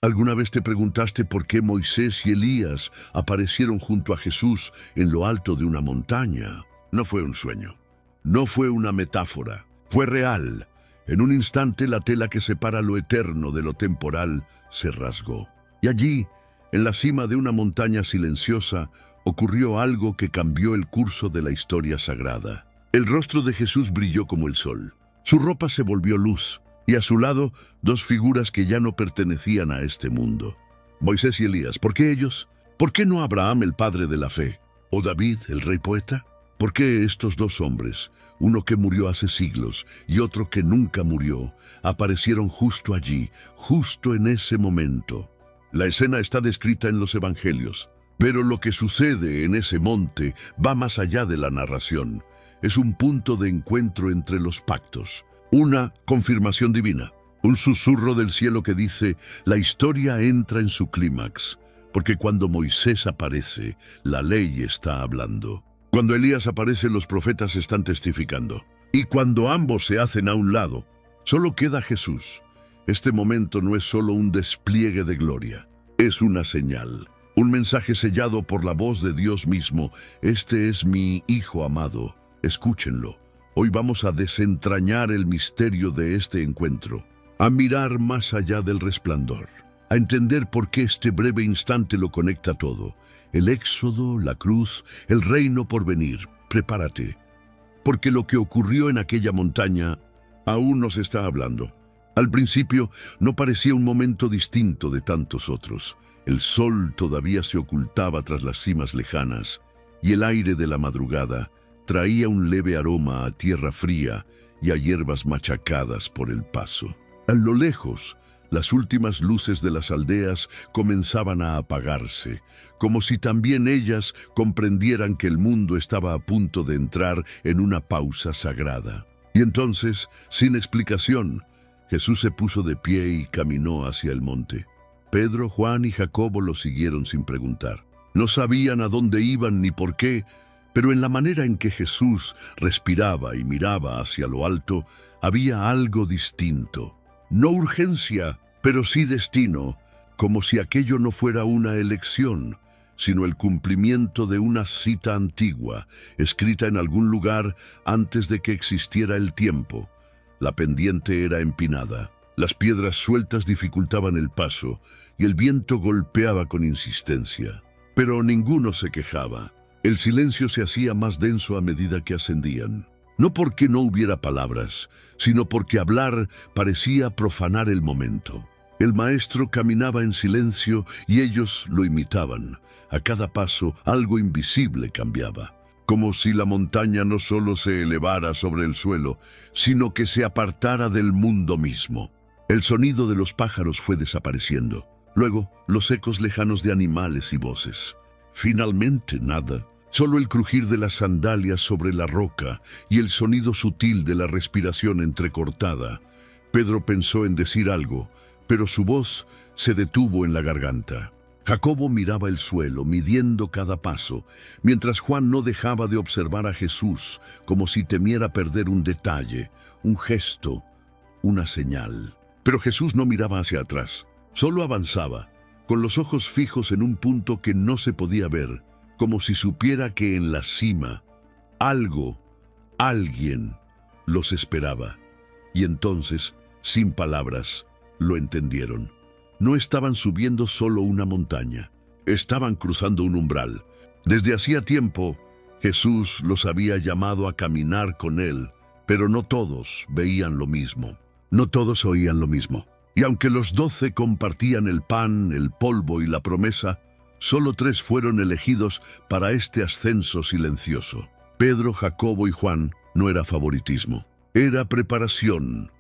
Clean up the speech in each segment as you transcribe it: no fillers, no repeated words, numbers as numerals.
¿Alguna vez te preguntaste por qué Moisés y Elías aparecieron junto a Jesús en lo alto de una montaña? No fue un sueño, no fue una metáfora, fue real. En un instante la tela que separa lo eterno de lo temporal se rasgó. Y allí, en la cima de una montaña silenciosa, ocurrió algo que cambió el curso de la historia sagrada. El rostro de Jesús brilló como el sol. Su ropa se volvió luz. Y a su lado, dos figuras que ya no pertenecían a este mundo. Moisés y Elías, ¿por qué ellos? ¿Por qué no Abraham, el padre de la fe? ¿O David, el rey poeta? ¿Por qué estos dos hombres, uno que murió hace siglos y otro que nunca murió, aparecieron justo allí, justo en ese momento? La escena está descrita en los evangelios, pero lo que sucede en ese monte va más allá de la narración. Es un punto de encuentro entre los pactos. Una confirmación divina, un susurro del cielo que dice, la historia entra en su clímax, porque cuando Moisés aparece, la ley está hablando. Cuando Elías aparece, los profetas están testificando. Y cuando ambos se hacen a un lado, solo queda Jesús. Este momento no es solo un despliegue de gloria, es una señal, un mensaje sellado por la voz de Dios mismo. Este es mi Hijo amado, escúchenlo. Hoy vamos a desentrañar el misterio de este encuentro, a mirar más allá del resplandor, a entender por qué este breve instante lo conecta todo. El éxodo, la cruz, el reino por venir. Prepárate, porque lo que ocurrió en aquella montaña aún nos está hablando. Al principio no parecía un momento distinto de tantos otros. El sol todavía se ocultaba tras las cimas lejanas, y el aire de la madrugada traía un leve aroma a tierra fría y a hierbas machacadas por el paso. A lo lejos, las últimas luces de las aldeas comenzaban a apagarse, como si también ellas comprendieran que el mundo estaba a punto de entrar en una pausa sagrada. Y entonces, sin explicación, Jesús se puso de pie y caminó hacia el monte. Pedro, Juan y Jacobo lo siguieron sin preguntar. No sabían a dónde iban ni por qué, pero en la manera en que Jesús respiraba y miraba hacia lo alto, había algo distinto. No urgencia, pero sí destino, como si aquello no fuera una elección, sino el cumplimiento de una cita antigua, escrita en algún lugar antes de que existiera el tiempo. La pendiente era empinada, las piedras sueltas dificultaban el paso, y el viento golpeaba con insistencia. Pero ninguno se quejaba. El silencio se hacía más denso a medida que ascendían. No porque no hubiera palabras, sino porque hablar parecía profanar el momento. El maestro caminaba en silencio y ellos lo imitaban. A cada paso algo invisible cambiaba, como si la montaña no solo se elevara sobre el suelo, sino que se apartara del mundo mismo. El sonido de los pájaros fue desapareciendo. Luego, los ecos lejanos de animales y voces. Finalmente nada, solo el crujir de las sandalias sobre la roca y el sonido sutil de la respiración entrecortada. Pedro pensó en decir algo, pero su voz se detuvo en la garganta. Jacobo miraba el suelo, midiendo cada paso, mientras Juan no dejaba de observar a Jesús, como si temiera perder un detalle, un gesto, una señal. Pero Jesús no miraba hacia atrás, solo avanzaba, con los ojos fijos en un punto que no se podía ver, como si supiera que en la cima, alguien, los esperaba. Y entonces, sin palabras, lo entendieron. No estaban subiendo solo una montaña, estaban cruzando un umbral. Desde hacía tiempo, Jesús los había llamado a caminar con él, pero no todos veían lo mismo, no todos oían lo mismo. Y aunque los 12 compartían el pan, el polvo y la promesa, solo 3 fueron elegidos para este ascenso silencioso. Pedro, Jacobo y Juan. No era favoritismo, era preparación.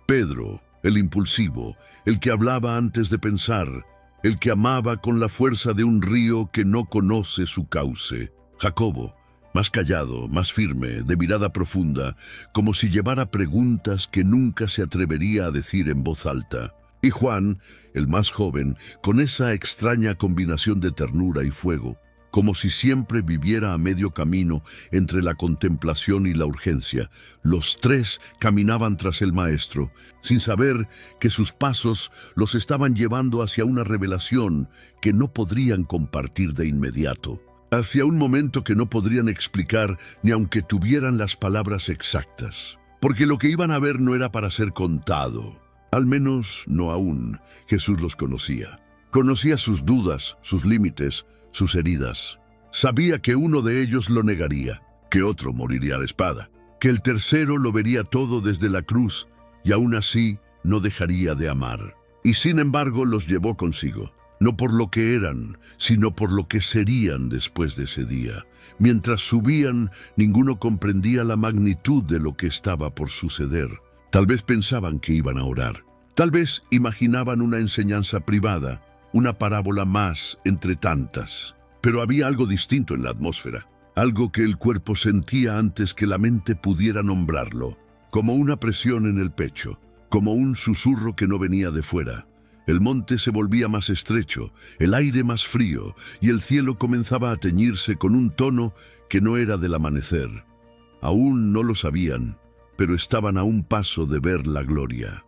Pedro, el impulsivo, el que hablaba antes de pensar, el que amaba con la fuerza de un río que no conoce su cauce. Jacobo, más callado, más firme, de mirada profunda, como si llevara preguntas que nunca se atrevería a decir en voz alta. Y Juan, el más joven, con esa extraña combinación de ternura y fuego, como si siempre viviera a medio camino entre la contemplación y la urgencia. Los tres caminaban tras el Maestro, sin saber que sus pasos los estaban llevando hacia una revelación que no podrían compartir de inmediato, hacia un momento que no podrían explicar ni aunque tuvieran las palabras exactas, porque lo que iban a ver no era para ser contado, al menos no aún. Jesús los conocía. Conocía sus dudas, sus límites, sus heridas. Sabía que uno de ellos lo negaría, que otro moriría a la espada, que el tercero lo vería todo desde la cruz y aún así no dejaría de amar. Y sin embargo los llevó consigo, no por lo que eran, sino por lo que serían después de ese día. Mientras subían, ninguno comprendía la magnitud de lo que estaba por suceder. Tal vez pensaban que iban a orar, tal vez imaginaban una enseñanza privada, una parábola más entre tantas. Pero había algo distinto en la atmósfera, algo que el cuerpo sentía antes que la mente pudiera nombrarlo, como una presión en el pecho, como un susurro que no venía de fuera. El monte se volvía más estrecho, el aire más frío, y el cielo comenzaba a teñirse con un tono que no era del amanecer. Aún no lo sabían, pero estaban a un paso de ver la gloria.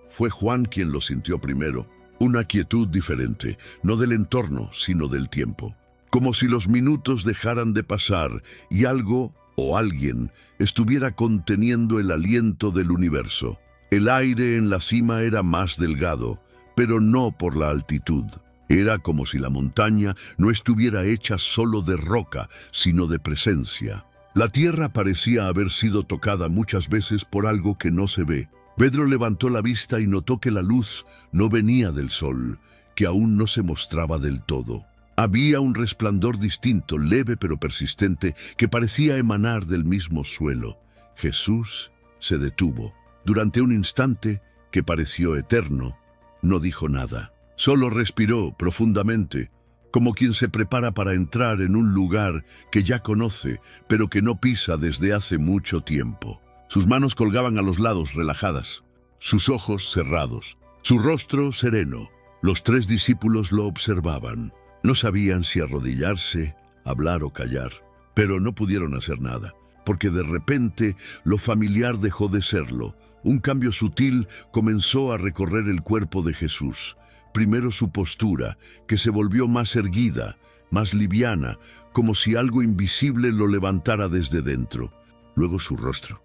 Fue Juan quien lo sintió primero. Una quietud diferente, no del entorno, sino del tiempo. Como si los minutos dejaran de pasar y algo o alguien estuviera conteniendo el aliento del universo. El aire en la cima era más delgado, pero no por la altitud. Era como si la montaña no estuviera hecha solo de roca, sino de presencia. La tierra parecía haber sido tocada muchas veces por algo que no se ve. Pedro levantó la vista y notó que la luz no venía del sol, que aún no se mostraba del todo. Había un resplandor distinto, leve pero persistente, que parecía emanar del mismo suelo. Jesús se detuvo. Durante un instante, que pareció eterno, no dijo nada. Solo respiró profundamente, como quien se prepara para entrar en un lugar que ya conoce, pero que no pisa desde hace mucho tiempo. Sus manos colgaban a los lados relajadas, sus ojos cerrados, su rostro sereno. Los tres discípulos lo observaban. No sabían si arrodillarse, hablar o callar, pero no pudieron hacer nada, porque de repente lo familiar dejó de serlo. Un cambio sutil comenzó a recorrer el cuerpo de Jesús. Primero su postura, que se volvió más erguida, más liviana, como si algo invisible lo levantara desde dentro. Luego su rostro,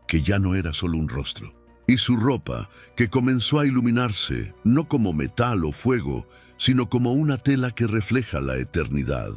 que ya no era solo un rostro, y su ropa, que comenzó a iluminarse, no como metal o fuego, sino como una tela que refleja la eternidad.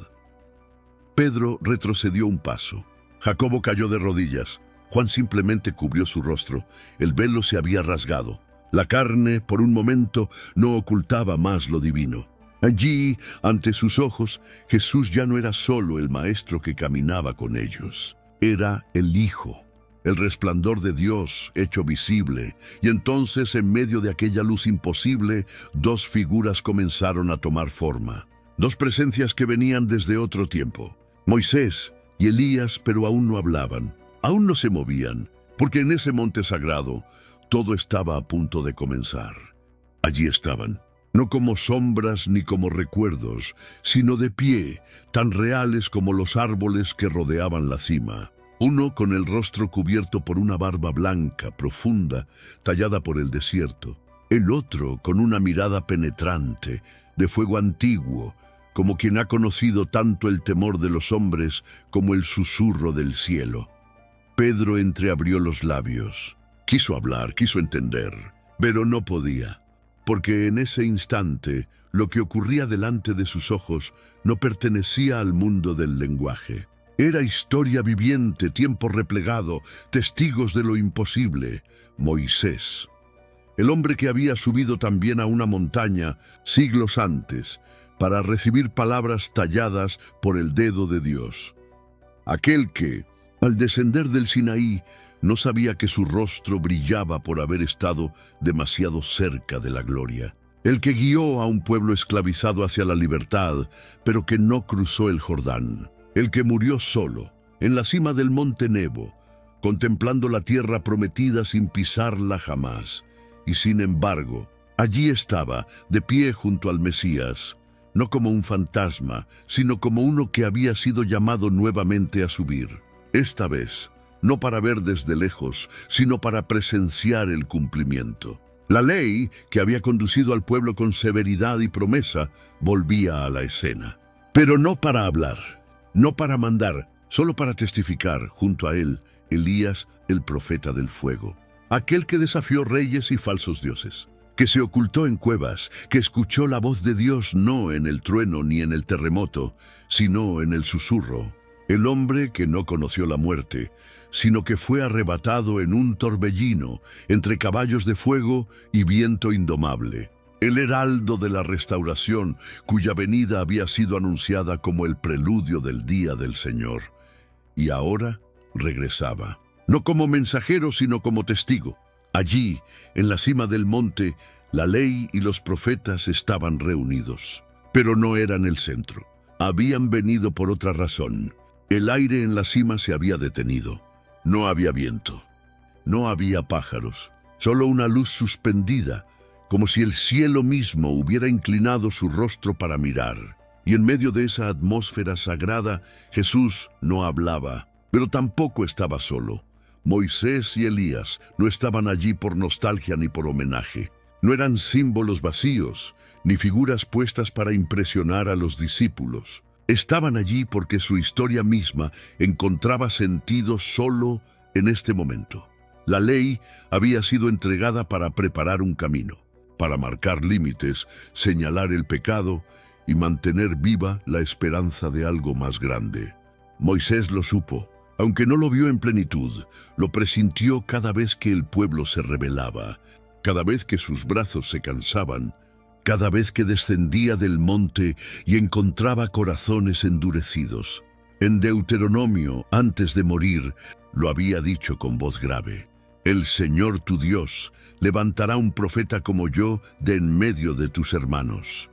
Pedro retrocedió un paso. Jacobo cayó de rodillas. Juan simplemente cubrió su rostro. El velo se había rasgado. La carne, por un momento, no ocultaba más lo divino. Allí, ante sus ojos, Jesús ya no era solo el Maestro que caminaba con ellos. Era el Hijo, el resplandor de Dios hecho visible, y entonces en medio de aquella luz imposible, dos figuras comenzaron a tomar forma. Dos presencias que venían desde otro tiempo. Moisés y Elías, pero aún no hablaban, aún no se movían, porque en ese monte sagrado todo estaba a punto de comenzar. Allí estaban, no como sombras ni como recuerdos, sino de pie, tan reales como los árboles que rodeaban la cima. Uno con el rostro cubierto por una barba blanca, profunda, tallada por el desierto. El otro con una mirada penetrante, de fuego antiguo, como quien ha conocido tanto el temor de los hombres como el susurro del cielo. Pedro entreabrió los labios. Quiso hablar, quiso entender, pero no podía, porque en ese instante lo que ocurría delante de sus ojos no pertenecía al mundo del lenguaje. Era historia viviente, tiempo replegado, testigos de lo imposible. Moisés, el hombre que había subido también a una montaña siglos antes para recibir palabras talladas por el dedo de Dios. Aquel que, al descender del Sinaí, no sabía que su rostro brillaba por haber estado demasiado cerca de la gloria. El que guió a un pueblo esclavizado hacia la libertad, pero que no cruzó el Jordán. El que murió solo, en la cima del monte Nebo, contemplando la tierra prometida sin pisarla jamás. Y sin embargo, allí estaba, de pie junto al Mesías, no como un fantasma, sino como uno que había sido llamado nuevamente a subir. Esta vez, no para ver desde lejos, sino para presenciar el cumplimiento. La ley, que había conducido al pueblo con severidad y promesa, volvía a la escena. Pero no para hablar, no para mandar, solo para testificar junto a él, Elías, el profeta del fuego. Aquel que desafió reyes y falsos dioses, que se ocultó en cuevas, que escuchó la voz de Dios no en el trueno ni en el terremoto, sino en el susurro. El hombre que no conoció la muerte, sino que fue arrebatado en un torbellino entre caballos de fuego y viento indomable. El heraldo de la restauración, cuya venida había sido anunciada como el preludio del día del Señor. Y ahora regresaba, no como mensajero, sino como testigo. Allí, en la cima del monte, la ley y los profetas estaban reunidos. Pero no eran el centro. Habían venido por otra razón. El aire en la cima se había detenido. No había viento. No había pájaros. Solo una luz suspendida, como si el cielo mismo hubiera inclinado su rostro para mirar. Y en medio de esa atmósfera sagrada, Jesús no hablaba, pero tampoco estaba solo. Moisés y Elías no estaban allí por nostalgia ni por homenaje. No eran símbolos vacíos, ni figuras puestas para impresionar a los discípulos. Estaban allí porque su historia misma encontraba sentido solo en este momento. La ley había sido entregada para preparar un camino, para marcar límites, señalar el pecado y mantener viva la esperanza de algo más grande. Moisés lo supo. Aunque no lo vio en plenitud, lo presintió cada vez que el pueblo se rebelaba, cada vez que sus brazos se cansaban, cada vez que descendía del monte y encontraba corazones endurecidos. En Deuteronomio, antes de morir, lo había dicho con voz grave: «El Señor tu Dios levantará un profeta como yo de en medio de tus hermanos.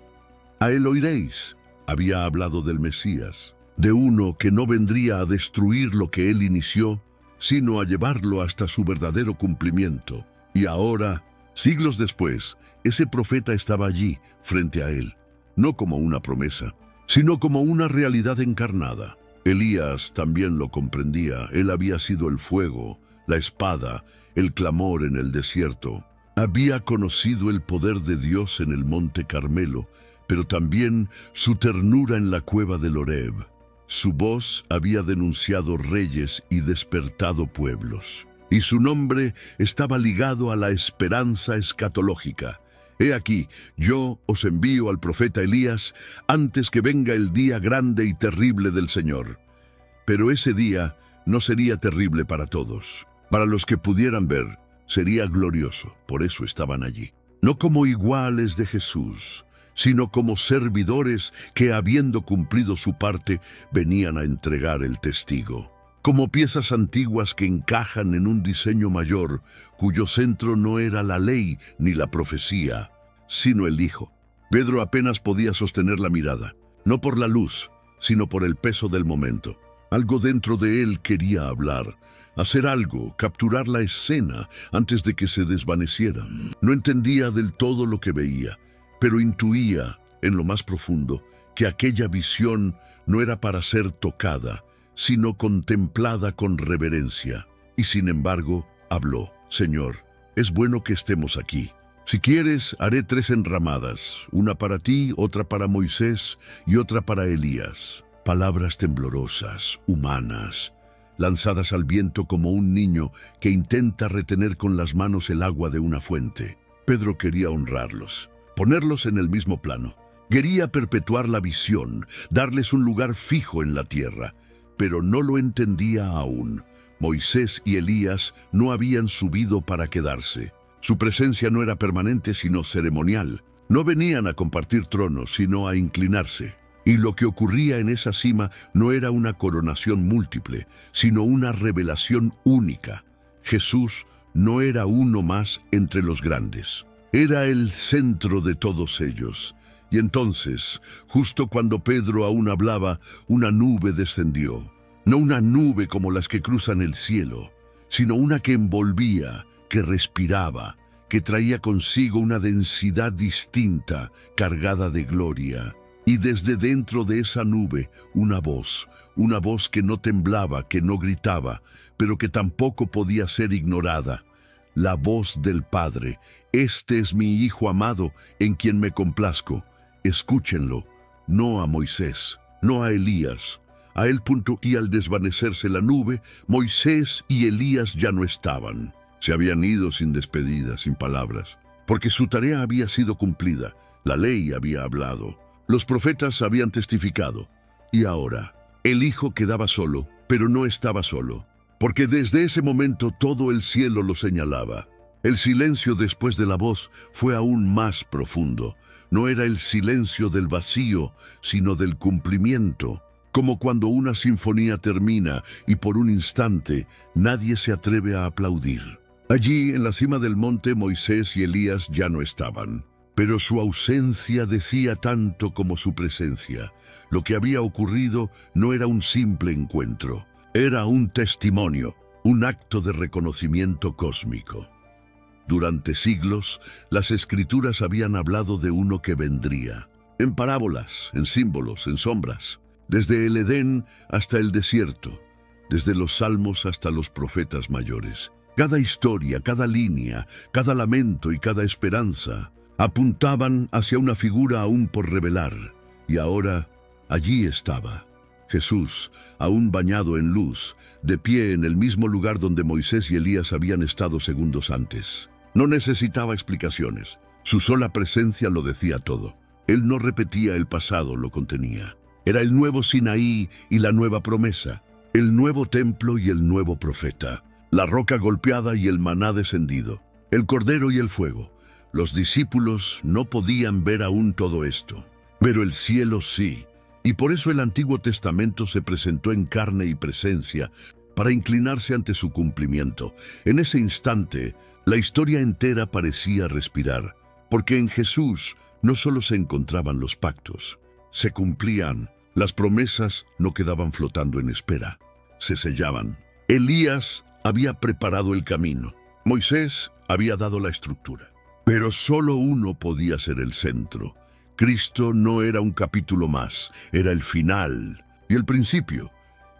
A él oiréis». Había hablado del Mesías, de uno que no vendría a destruir lo que él inició, sino a llevarlo hasta su verdadero cumplimiento. Y ahora, siglos después, ese profeta estaba allí, frente a él, no como una promesa, sino como una realidad encarnada. Elías también lo comprendía. Él había sido el fuego, la espada, el clamor en el desierto. Había conocido el poder de Dios en el monte Carmelo, pero también su ternura en la cueva del Horeb. Su voz había denunciado reyes y despertado pueblos, y su nombre estaba ligado a la esperanza escatológica. He aquí, yo os envío al profeta Elías antes que venga el día grande y terrible del Señor. Pero ese día no sería terrible para todos. Para los que pudieran ver, sería glorioso. Por eso estaban allí. No como iguales de Jesús, sino como servidores que, habiendo cumplido su parte, venían a entregar el testigo. Como piezas antiguas que encajan en un diseño mayor, cuyo centro no era la ley ni la profecía, sino el Hijo. Pedro apenas podía sostener la mirada, no por la luz, sino por el peso del momento. Algo dentro de él quería hablar, hacer algo, capturar la escena antes de que se desvaneciera. No entendía del todo lo que veía, pero intuía, en lo más profundo, que aquella visión no era para ser tocada, sino contemplada con reverencia. Y sin embargo, habló: «Señor, es bueno que estemos aquí. Si quieres, haré 3 enramadas, una para ti, otra para Moisés y otra para Elías». Palabras temblorosas, humanas, lanzadas al viento como un niño que intenta retener con las manos el agua de una fuente. Pedro quería honrarlos, ponerlos en el mismo plano. Quería perpetuar la visión, darles un lugar fijo en la tierra, pero no lo entendía aún. Moisés y Elías no habían subido para quedarse. Su presencia no era permanente, sino ceremonial. No venían a compartir tronos, sino a inclinarse. Y lo que ocurría en esa cima no era una coronación múltiple, sino una revelación única. Jesús no era uno más entre los grandes. Era el centro de todos ellos. Y entonces, justo cuando Pedro aún hablaba, una nube descendió. No una nube como las que cruzan el cielo, sino una que envolvía, que respiraba, que traía consigo una densidad distinta, cargada de gloria. Y desde dentro de esa nube, una voz que no temblaba, que no gritaba, pero que tampoco podía ser ignorada. La voz del Padre: «Este es mi Hijo amado, en quien me complazco. Escúchenlo». No a Moisés, no a Elías. A él. Y al desvanecerse la nube, Moisés y Elías ya no estaban. Se habían ido sin despedida, sin palabras, porque su tarea había sido cumplida. La ley había hablado. Los profetas habían testificado. Y ahora, el Hijo quedaba solo, pero no estaba solo, porque desde ese momento todo el cielo lo señalaba. El silencio después de la voz fue aún más profundo. No era el silencio del vacío, sino del cumplimiento. Como cuando una sinfonía termina y por un instante nadie se atreve a aplaudir. Allí, en la cima del monte, Moisés y Elías ya no estaban. Pero su ausencia decía tanto como su presencia. Lo que había ocurrido no era un simple encuentro. Era un testimonio, un acto de reconocimiento cósmico. Durante siglos, las Escrituras habían hablado de uno que vendría. En parábolas, en símbolos, en sombras. Desde el Edén hasta el desierto. Desde los Salmos hasta los profetas mayores. Cada historia, cada línea, cada lamento y cada esperanza apuntaban hacia una figura aún por revelar. Y ahora, allí estaba Jesús, aún bañado en luz, de pie en el mismo lugar donde Moisés y Elías habían estado segundos antes. No necesitaba explicaciones. Su sola presencia lo decía todo. Él no repetía el pasado, lo contenía. Era el nuevo Sinaí y la nueva promesa, el nuevo templo y el nuevo profeta, la roca golpeada y el maná descendido, el cordero y el fuego. Los discípulos no podían ver aún todo esto, pero el cielo sí. Y por eso el Antiguo Testamento se presentó en carne y presencia para inclinarse ante su cumplimiento. En ese instante, la historia entera parecía respirar, porque en Jesús no solo se encontraban los pactos, se cumplían. Las promesas no quedaban flotando en espera, se sellaban. Elías había preparado el camino. Moisés había dado la estructura. Pero solo uno podía ser el centro. Cristo no era un capítulo más, era el final y el principio.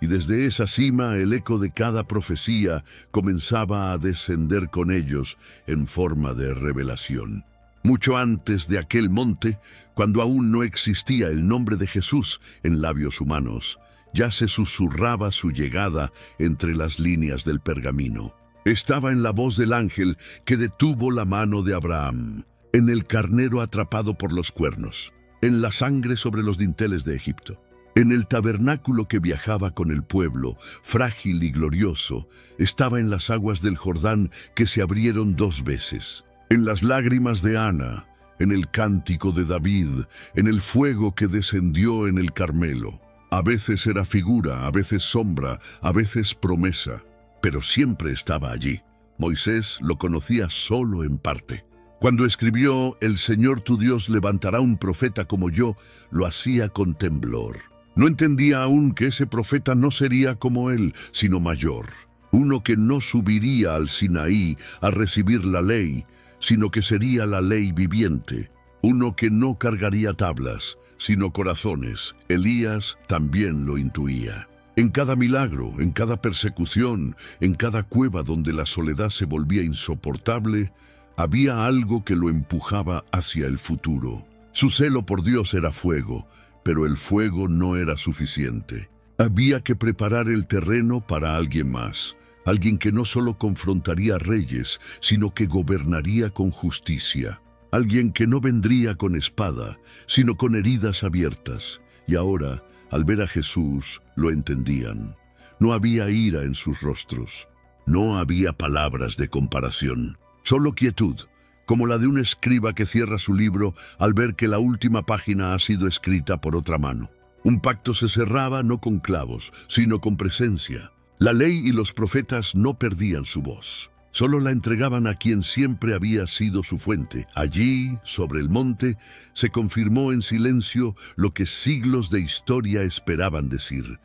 Y desde esa cima el eco de cada profecía comenzaba a descender con ellos en forma de revelación. Mucho antes de aquel monte, cuando aún no existía el nombre de Jesús en labios humanos, ya se susurraba su llegada entre las líneas del pergamino. Estaba en la voz del ángel que detuvo la mano de Abraham, en el carnero atrapado por los cuernos, en la sangre sobre los dinteles de Egipto. En el tabernáculo que viajaba con el pueblo, frágil y glorioso, estaba en las aguas del Jordán que se abrieron 2 veces. En las lágrimas de Ana, en el cántico de David, en el fuego que descendió en el Carmelo. A veces era figura, a veces sombra, a veces promesa, pero siempre estaba allí. Moisés lo conocía solo en parte. Cuando escribió «El Señor tu Dios levantará un profeta como yo», lo hacía con temblor. No entendía aún que ese profeta no sería como él, sino mayor. Uno que no subiría al Sinaí a recibir la ley, sino que sería la ley viviente. Uno que no cargaría tablas, sino corazones. Elías también lo intuía. En cada milagro, en cada persecución, en cada cueva donde la soledad se volvía insoportable, había algo que lo empujaba hacia el futuro. Su celo por Dios era fuego, pero el fuego no era suficiente. Había que preparar el terreno para alguien más, alguien que no solo confrontaría reyes, sino que gobernaría con justicia. Alguien que no vendría con espada, sino con heridas abiertas. Y ahora, al ver a Jesús, lo entendían. No había ira en sus rostros. No había palabras de comparación. Solo quietud, como la de un escriba que cierra su libro al ver que la última página ha sido escrita por otra mano. Un pacto se cerraba no con clavos, sino con presencia. La ley y los profetas no perdían su voz. Solo la entregaban a quien siempre había sido su fuente. Allí, sobre el monte, se confirmó en silencio lo que siglos de historia esperaban decir.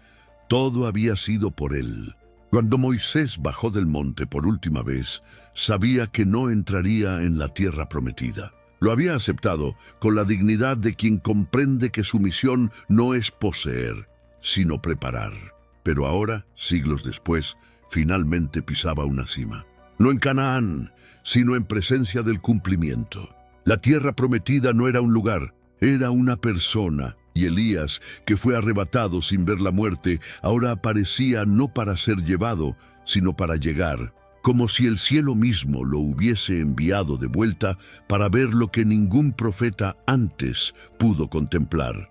Todo había sido por él. Cuando Moisés bajó del monte por última vez, sabía que no entraría en la tierra prometida. Lo había aceptado con la dignidad de quien comprende que su misión no es poseer, sino preparar. Pero ahora, siglos después, finalmente pisaba una cima. No en Canaán, sino en presencia del cumplimiento. La tierra prometida no era un lugar, era una persona. Y Elías, que fue arrebatado sin ver la muerte, ahora aparecía no para ser llevado, sino para llegar, como si el cielo mismo lo hubiese enviado de vuelta para ver lo que ningún profeta antes pudo contemplar: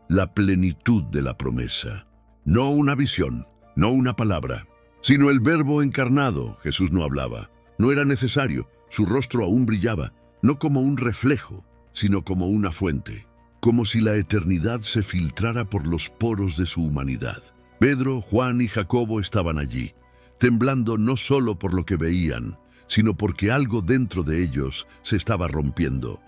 la plenitud de la promesa. No una visión, no una palabra, sino el Verbo encarnado. Jesús no hablaba, no era necesario, su rostro aún brillaba, no como un reflejo, sino como una fuente, como si la eternidad se filtrara por los poros de su humanidad. Pedro, Juan y Jacobo estaban allí, temblando no solo por lo que veían, sino porque algo dentro de ellos se estaba rompiendo.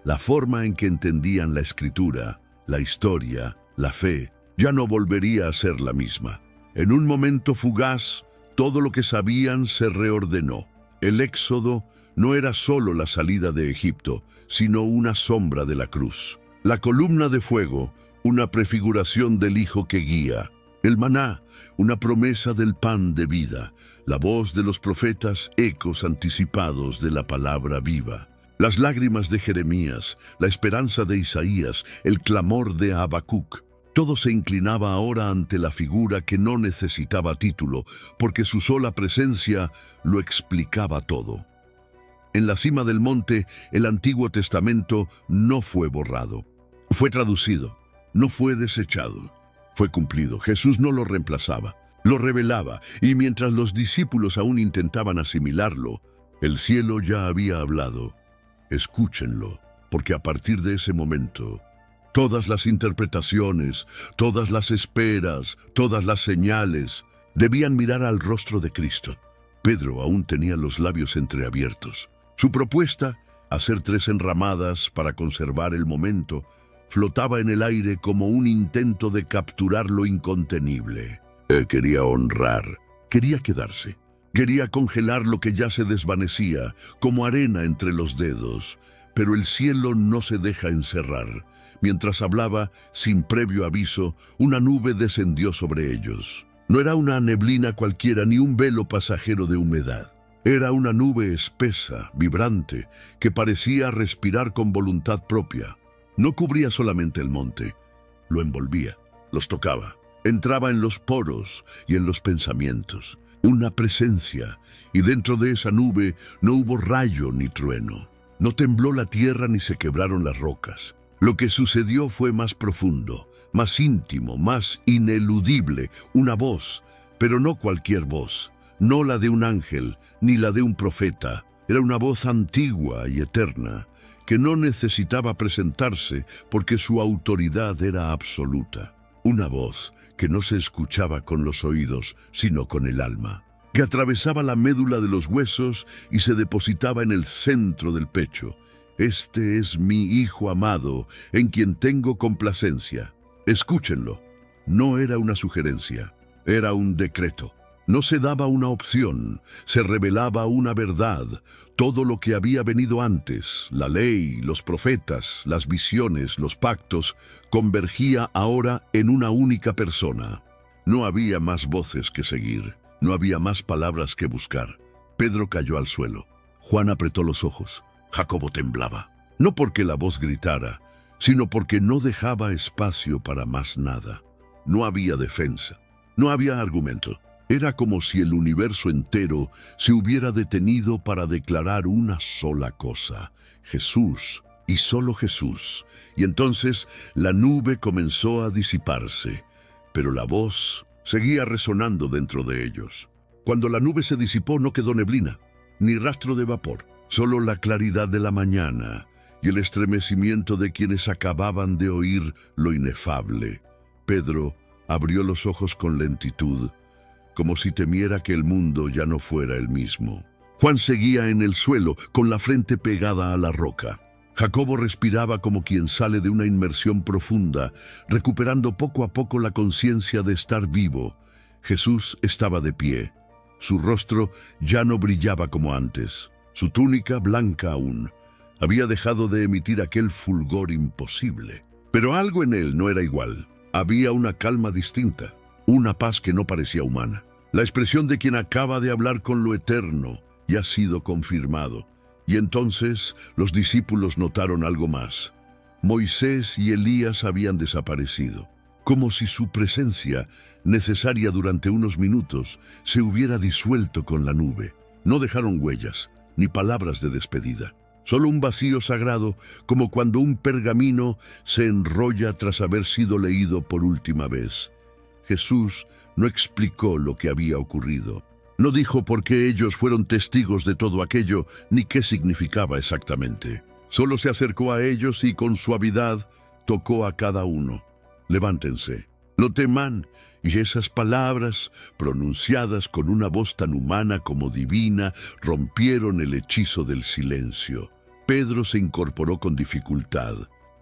La forma en que entendían la Escritura, la historia, la fe, ya no volvería a ser la misma. En un momento fugaz, todo lo que sabían se reordenó. El éxodo no era solo la salida de Egipto, sino una sombra de la cruz. La columna de fuego, una prefiguración del Hijo que guía. El maná, una promesa del pan de vida. La voz de los profetas, ecos anticipados de la palabra viva. Las lágrimas de Jeremías, la esperanza de Isaías, el clamor de Habacuc. Todo se inclinaba ahora ante la figura que no necesitaba título, porque su sola presencia lo explicaba todo. En la cima del monte, el Antiguo Testamento no fue borrado. Fue traducido, no fue desechado. Fue cumplido. Jesús no lo reemplazaba, lo revelaba, y mientras los discípulos aún intentaban asimilarlo, el cielo ya había hablado. Escúchenlo, porque a partir de ese momento, todas las interpretaciones, todas las esperas, todas las señales, debían mirar al rostro de Cristo. Pedro aún tenía los labios entreabiertos. Su propuesta, hacer 3 enramadas para conservar el momento, flotaba en el aire como un intento de capturar lo incontenible. Quería honrar, quería quedarse, quería congelar lo que ya se desvanecía, como arena entre los dedos. Pero el cielo no se deja encerrar. Mientras hablaba, sin previo aviso, una nube descendió sobre ellos. No era una neblina cualquiera ni un velo pasajero de humedad. Era una nube espesa, vibrante, que parecía respirar con voluntad propia. No cubría solamente el monte, lo envolvía, los tocaba, entraba en los poros y en los pensamientos. Una presencia, y dentro de esa nube no hubo rayo ni trueno. No tembló la tierra ni se quebraron las rocas. Lo que sucedió fue más profundo, más íntimo, más ineludible. Una voz, pero no cualquier voz, no la de un ángel ni la de un profeta. Era una voz antigua y eterna, que no necesitaba presentarse porque su autoridad era absoluta. Una voz que no se escuchaba con los oídos, sino con el alma, que atravesaba la médula de los huesos y se depositaba en el centro del pecho. Este es mi Hijo amado, en quien tengo complacencia. Escúchenlo. No era una sugerencia, era un decreto. No se daba una opción, se revelaba una verdad. Todo lo que había venido antes, la ley, los profetas, las visiones, los pactos, convergía ahora en una única persona. No había más voces que seguir, no había más palabras que buscar. Pedro cayó al suelo. Juan apretó los ojos. Jacobo temblaba, no porque la voz gritara, sino porque no dejaba espacio para más nada. No había defensa, no había argumento. Era como si el universo entero se hubiera detenido para declarar una sola cosa: Jesús, y solo Jesús. Y entonces la nube comenzó a disiparse, pero la voz seguía resonando dentro de ellos. Cuando la nube se disipó no quedó neblina, ni rastro de vapor, solo la claridad de la mañana y el estremecimiento de quienes acababan de oír lo inefable. Pedro abrió los ojos con lentitud, como si temiera que el mundo ya no fuera el mismo. Juan seguía en el suelo, con la frente pegada a la roca. Jacobo respiraba como quien sale de una inmersión profunda, recuperando poco a poco la conciencia de estar vivo. Jesús estaba de pie. Su rostro ya no brillaba como antes, su túnica blanca aún. Había dejado de emitir aquel fulgor imposible. Pero algo en él no era igual. Había una calma distinta, una paz que no parecía humana. La expresión de quien acaba de hablar con lo eterno y ha sido confirmado. Y entonces los discípulos notaron algo más. Moisés y Elías habían desaparecido, como si su presencia, necesaria durante unos minutos, se hubiera disuelto con la nube. No dejaron huellas, ni palabras de despedida. Solo un vacío sagrado, como cuando un pergamino se enrolla tras haber sido leído por última vez. Jesús no explicó lo que había ocurrido. No dijo por qué ellos fueron testigos de todo aquello, ni qué significaba exactamente. Solo se acercó a ellos y con suavidad tocó a cada uno. Levántense, no teman. Y esas palabras, pronunciadas con una voz tan humana como divina, rompieron el hechizo del silencio. Pedro se incorporó con dificultad.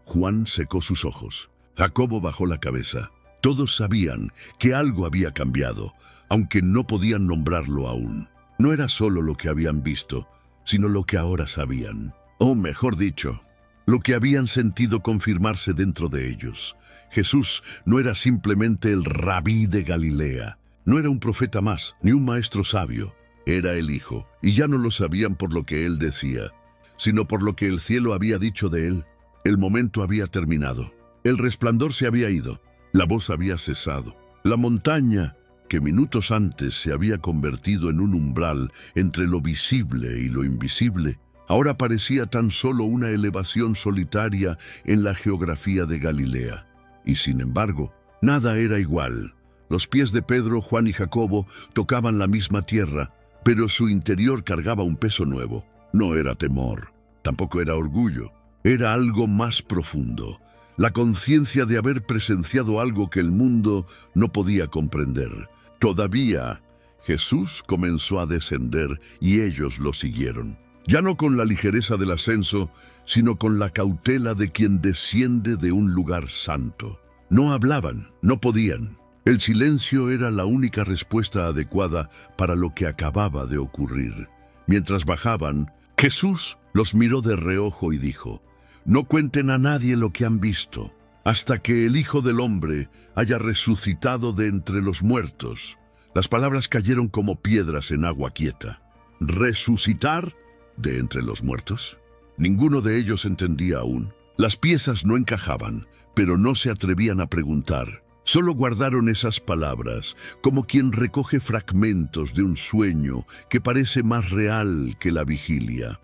Juan secó sus ojos. Jacobo bajó la cabeza. Todos sabían que algo había cambiado, aunque no podían nombrarlo aún. No era solo lo que habían visto, sino lo que ahora sabían. O mejor dicho, lo que habían sentido confirmarse dentro de ellos. Jesús no era simplemente el rabí de Galilea. No era un profeta más, ni un maestro sabio. Era el Hijo, y ya no lo sabían por lo que él decía, sino por lo que el cielo había dicho de él. El momento había terminado. El resplandor se había ido. La voz había cesado. La montaña, que minutos antes se había convertido en un umbral entre lo visible y lo invisible, ahora parecía tan solo una elevación solitaria en la geografía de Galilea. Y sin embargo, nada era igual. Los pies de Pedro, Juan y Jacobo tocaban la misma tierra, pero su interior cargaba un peso nuevo. No era temor, tampoco era orgullo. Era algo más profundo. La conciencia de haber presenciado algo que el mundo no podía comprender. Todavía, Jesús comenzó a descender y ellos lo siguieron. Ya no con la ligereza del ascenso, sino con la cautela de quien desciende de un lugar santo. No hablaban, no podían. El silencio era la única respuesta adecuada para lo que acababa de ocurrir. Mientras bajaban, Jesús los miró de reojo y dijo: «No cuenten a nadie lo que han visto, hasta que el Hijo del Hombre haya resucitado de entre los muertos». Las palabras cayeron como piedras en agua quieta. ¿Resucitar de entre los muertos? Ninguno de ellos entendía aún. Las piezas no encajaban, pero no se atrevían a preguntar. Solo guardaron esas palabras, como quien recoge fragmentos de un sueño que parece más real que la vigilia.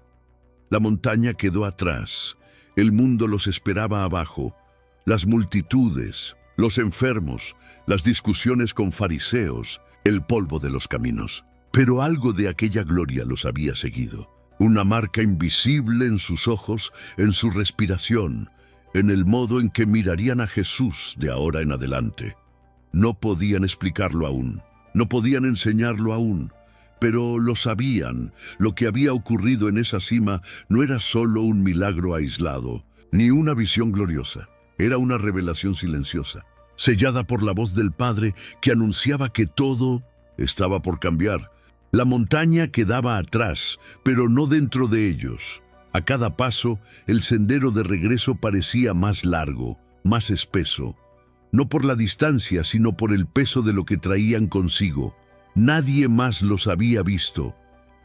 La montaña quedó atrás. El mundo los esperaba abajo. Las multitudes, los enfermos, las discusiones con fariseos, el polvo de los caminos. Pero algo de aquella gloria los había seguido. Una marca invisible en sus ojos, en su respiración, en el modo en que mirarían a Jesús de ahora en adelante. No podían explicarlo aún, no podían enseñarlo aún, pero lo sabían. Lo que había ocurrido en esa cima no era solo un milagro aislado, ni una visión gloriosa. Era una revelación silenciosa, sellada por la voz del Padre que anunciaba que todo estaba por cambiar. La montaña quedaba atrás, pero no dentro de ellos. A cada paso, el sendero de regreso parecía más largo, más espeso. No por la distancia, sino por el peso de lo que traían consigo. Nadie más los había visto.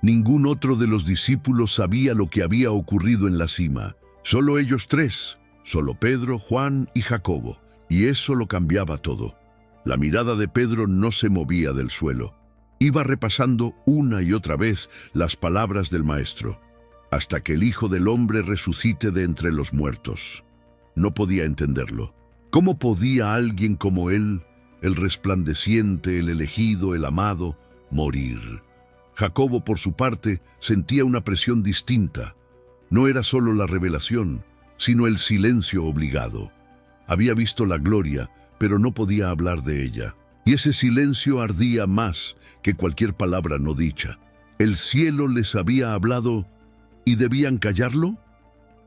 Ningún otro de los discípulos sabía lo que había ocurrido en la cima. Solo ellos tres, solo Pedro, Juan y Jacobo. Y eso lo cambiaba todo. La mirada de Pedro no se movía del suelo. Iba repasando una y otra vez las palabras del Maestro, hasta que el Hijo del Hombre resucite de entre los muertos. No podía entenderlo. ¿Cómo podía alguien como él, el resplandeciente, el elegido, el amado, morir? Jacobo, por su parte, sentía una presión distinta. No era solo la revelación, sino el silencio obligado. Había visto la gloria, pero no podía hablar de ella. Y ese silencio ardía más que cualquier palabra no dicha. ¿El cielo les había hablado y debían callarlo?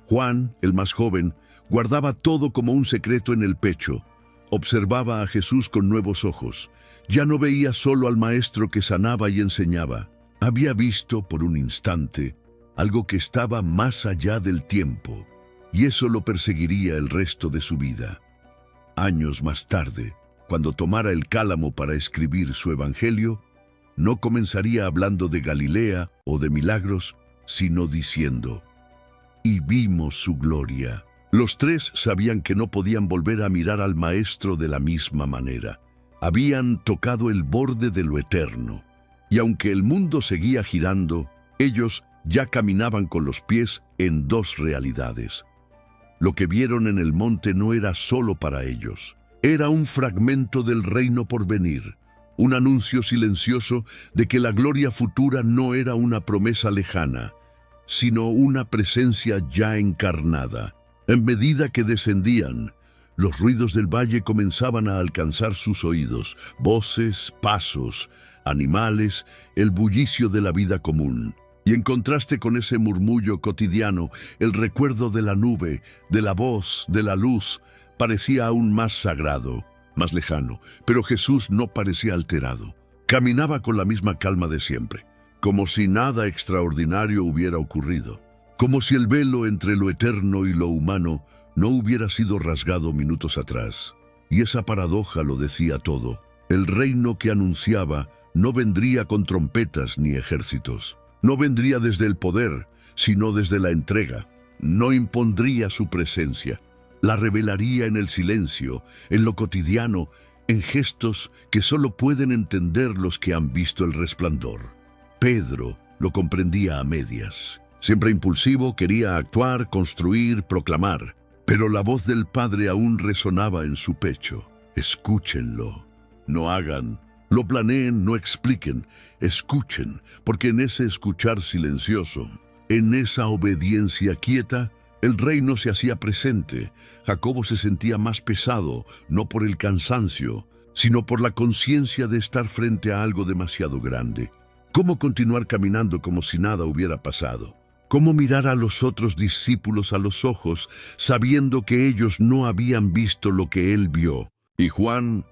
Juan, el más joven, guardaba todo como un secreto en el pecho. Observaba a Jesús con nuevos ojos. Ya no veía solo al Maestro que sanaba y enseñaba. Había visto, por un instante, algo que estaba más allá del tiempo, y eso lo perseguiría el resto de su vida. Años más tarde, cuando tomara el cálamo para escribir su evangelio, no comenzaría hablando de Galilea o de milagros, sino diciendo: «Y vimos su gloria». Los tres sabían que no podían volver a mirar al Maestro de la misma manera. Habían tocado el borde de lo eterno, y aunque el mundo seguía girando, ellos ya caminaban con los pies en dos realidades. Lo que vieron en el monte no era solo para ellos. Era un fragmento del reino por venir, un anuncio silencioso de que la gloria futura no era una promesa lejana, sino una presencia ya encarnada. En medida que descendían, los ruidos del valle comenzaban a alcanzar sus oídos: voces, pasos, animales, el bullicio de la vida común. Y en contraste con ese murmullo cotidiano, el recuerdo de la nube, de la voz, de la luz, parecía aún más sagrado, más lejano. Pero Jesús no parecía alterado. Caminaba con la misma calma de siempre, como si nada extraordinario hubiera ocurrido, como si el velo entre lo eterno y lo humano no hubiera sido rasgado minutos atrás. Y esa paradoja lo decía todo. El reino que anunciaba no vendría con trompetas ni ejércitos. No vendría desde el poder, sino desde la entrega. No impondría su presencia. La revelaría en el silencio, en lo cotidiano, en gestos que solo pueden entender los que han visto el resplandor. Pedro lo comprendía a medias. Siempre impulsivo, quería actuar, construir, proclamar. Pero la voz del Padre aún resonaba en su pecho. Escúchenlo. No hagan, lo planeen, no expliquen. Escuchen, porque en ese escuchar silencioso, en esa obediencia quieta, el reino se hacía presente. Jacobo se sentía más pesado, no por el cansancio, sino por la conciencia de estar frente a algo demasiado grande. ¿Cómo continuar caminando como si nada hubiera pasado? ¿Cómo mirar a los otros discípulos a los ojos, sabiendo que ellos no habían visto lo que él vio? Y Juan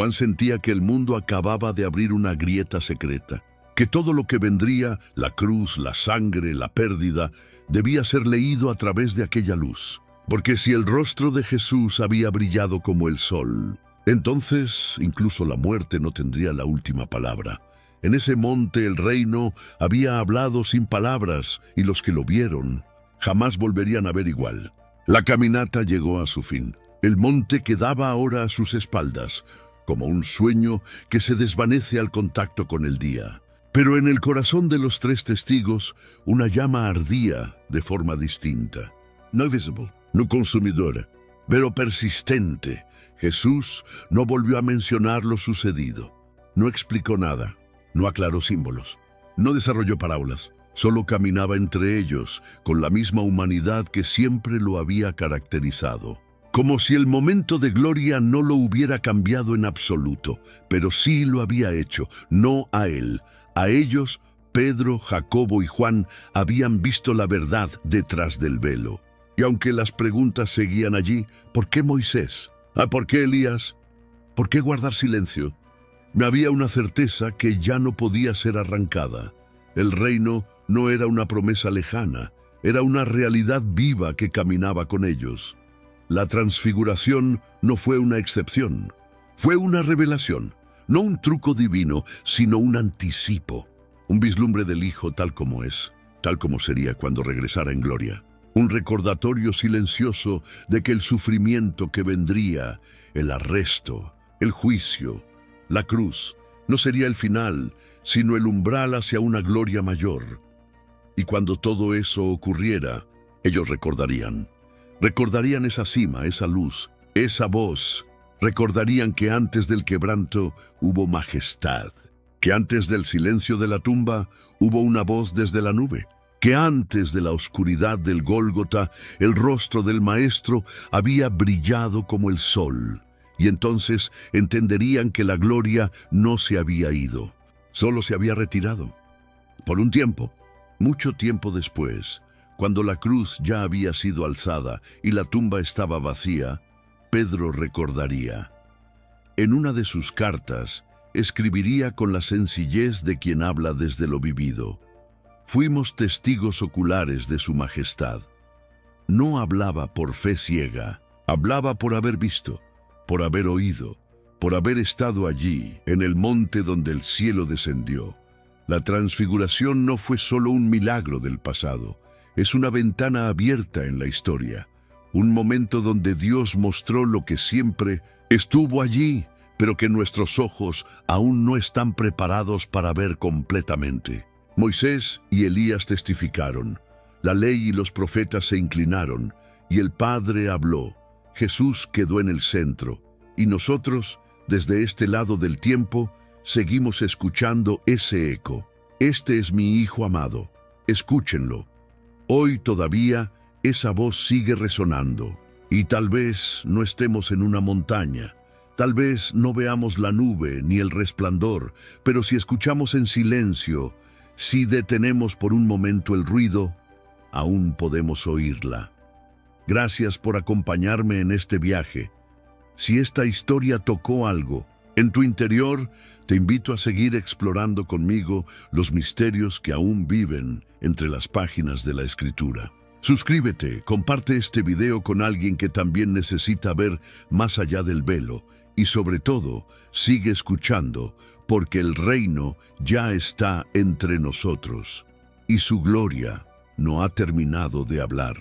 sentía que el mundo acababa de abrir una grieta secreta, que todo lo que vendría, la cruz, la sangre, la pérdida, debía ser leído a través de aquella luz. Porque si el rostro de Jesús había brillado como el sol, entonces incluso la muerte no tendría la última palabra. En ese monte el reino había hablado sin palabras, y los que lo vieron jamás volverían a ver igual. La caminata llegó a su fin. El monte quedaba ahora a sus espaldas, como un sueño que se desvanece al contacto con el día. Pero en el corazón de los tres testigos, una llama ardía de forma distinta. No visible, no consumidora, pero persistente. Jesús no volvió a mencionar lo sucedido. No explicó nada. No aclaró símbolos, no desarrolló parábolas, solo caminaba entre ellos con la misma humanidad que siempre lo había caracterizado. Como si el momento de gloria no lo hubiera cambiado en absoluto, pero sí lo había hecho, no a él. A ellos, Pedro, Jacobo y Juan habían visto la verdad detrás del velo. Y aunque las preguntas seguían allí, ¿por qué Moisés? ¿Por qué Elías? ¿Por qué guardar silencio? Había una certeza que ya no podía ser arrancada. El reino no era una promesa lejana, era una realidad viva que caminaba con ellos. La transfiguración no fue una excepción, fue una revelación, no un truco divino, sino un anticipo, un vislumbre del Hijo tal como es, tal como sería cuando regresara en gloria. Un recordatorio silencioso de que el sufrimiento que vendría, el arresto, el juicio, la cruz, no sería el final, sino el umbral hacia una gloria mayor. Y cuando todo eso ocurriera, ellos recordarían esa cima, esa luz, esa voz. Recordarían que antes del quebranto hubo majestad, que antes del silencio de la tumba hubo una voz desde la nube, que antes de la oscuridad del Gólgota el rostro del Maestro había brillado como el sol. Y entonces entenderían que la gloria no se había ido, solo se había retirado. Por un tiempo, mucho tiempo después, cuando la cruz ya había sido alzada y la tumba estaba vacía, Pedro recordaría. En una de sus cartas, escribiría con la sencillez de quien habla desde lo vivido: Fuimos testigos oculares de su majestad. No hablaba por fe ciega, hablaba por haber visto, por haber oído, por haber estado allí, en el monte donde el cielo descendió. La transfiguración no fue solo un milagro del pasado, es una ventana abierta en la historia, un momento donde Dios mostró lo que siempre estuvo allí, pero que nuestros ojos aún no están preparados para ver completamente. Moisés y Elías testificaron, la ley y los profetas se inclinaron, y el Padre habló. Jesús quedó en el centro, y nosotros, desde este lado del tiempo, seguimos escuchando ese eco. Este es mi Hijo amado, escúchenlo. Hoy todavía esa voz sigue resonando, y tal vez no estemos en una montaña, tal vez no veamos la nube ni el resplandor, pero si escuchamos en silencio, si detenemos por un momento el ruido, aún podemos oírla. Gracias por acompañarme en este viaje. Si esta historia tocó algo en tu interior, te invito a seguir explorando conmigo los misterios que aún viven entre las páginas de la Escritura. Suscríbete, comparte este video con alguien que también necesita ver más allá del velo y sobre todo, sigue escuchando, porque el reino ya está entre nosotros y su gloria no ha terminado de hablar.